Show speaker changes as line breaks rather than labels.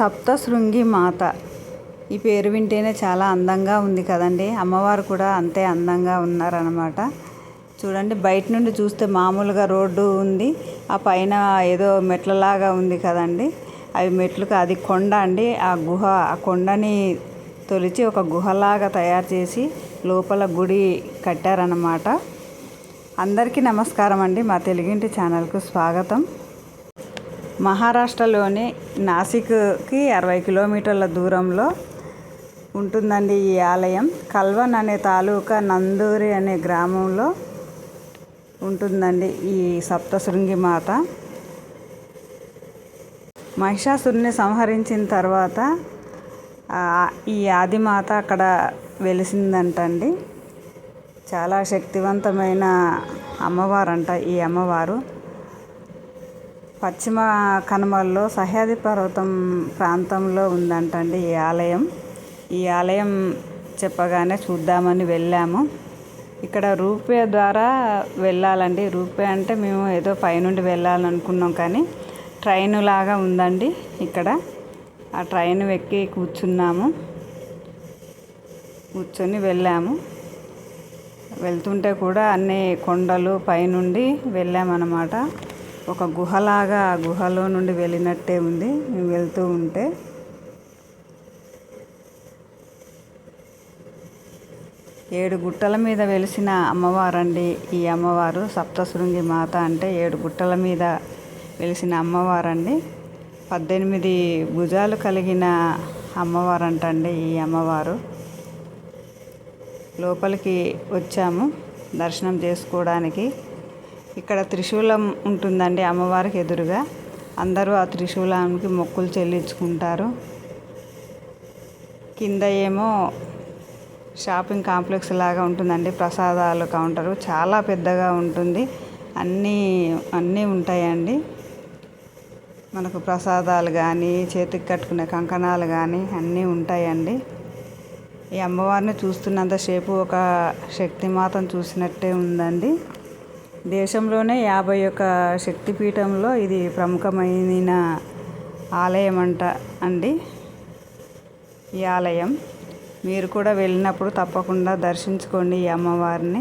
సప్తశృంగి మాత. ఈ పేరు వింటేనే చాలా అందంగా ఉంది కదండి. అమ్మవారు కూడా అంతే అందంగా ఉన్నారనమాట. చూడండి, బయట నుండి చూస్తే మామూలుగా రోడ్డు ఉంది, ఆ పైన ఏదో మెట్లలాగా ఉంది కదండి. అవి మెట్లు అది కొండ అండి. ఆ కొండని తొలిచి ఒక గుహలాగా తయారు చేసి లోపల గుడి కట్టారన్నమాట. అందరికీ నమస్కారం అండి. మా తెలుగింటి ఛానల్కు స్వాగతం. మహారాష్ట్రలోని నాసిక్కి 60 కిలోమీటర్ల దూరంలో ఉంటుందండి ఈ ఆలయం. కల్వన్ అనే తాలూకా నందూరి అనే గ్రామంలో ఉంటుందండి ఈ సప్తశృంగి మాత. మహిషాసురుని సంహరించిన తర్వాత ఈ ఆదిమాత అక్కడ వెలిసిందంటండి. చాలా శక్తివంతమైన అమ్మవారంట ఈ అమ్మవారు. పశ్చిమ కనుమల్లో సహ్యాద్రి పర్వతం ప్రాంతంలో ఉందంటండి ఈ ఆలయం. ఈ ఆలయం చెప్పగానే చూద్దామని వెళ్ళాము. ఇక్కడ రూపే ద్వారా వెళ్ళాలండి. రూపే అంటే మేము ఏదో పైనుండి వెళ్ళాలనుకున్నాం, కానీ ట్రైన్ లాగా ఉందండి ఇక్కడ. ఆ ట్రైన్ ఎక్కి కూర్చొని వెళ్ళాము. వెళ్తుంటే కూడా అన్ని కొండలు పైనుండి వెళ్ళామన్నమాట. ఒక గుహలాగా ఆ గుహలో నుండి వెళ్ళినట్టే ఉంది మేము వెళ్తూ ఉంటే. ఏడు గుట్టల మీద వెలిసిన అమ్మవారండి ఈ అమ్మవారు. సప్తశృంగి మాత అంటే 7 గుట్టల మీద వెలిసిన అమ్మవారండి. 18 భుజాలు కలిగిన అమ్మవారంటండి ఈ అమ్మవారు. లోపలికి వచ్చాము దర్శనం చేసుకోవడానికి. ఇక్కడ త్రిశూలం ఉంటుందండి అమ్మవారికి ఎదురుగా. అందరూ ఆ త్రిశూలానికి మొక్కులు చెల్లించుకుంటారు. కింద ఏమో షాపింగ్ కాంప్లెక్స్ లాగా ఉంటుందండి. ప్రసాదాలు కౌంటరు చాలా పెద్దగా ఉంటుంది. అన్నీ ఉంటాయండి. మనకు ప్రసాదాలు కానీ, చేతికి కట్టుకునే కంకణాలు కానీ అన్నీ ఉంటాయండి. ఈ అమ్మవారిని చూస్తున్నంతసేపు ఒక శక్తిమాతను చూసినట్టే ఉందండి. దేశంలోనే 51 శక్తిపీఠంలో ఇది ప్రముఖమైన ఆలయం అండి ఈ ఆలయం. మీరు కూడా వెళ్ళినప్పుడు తప్పకుండా దర్శించుకోండి ఈ అమ్మవారిని.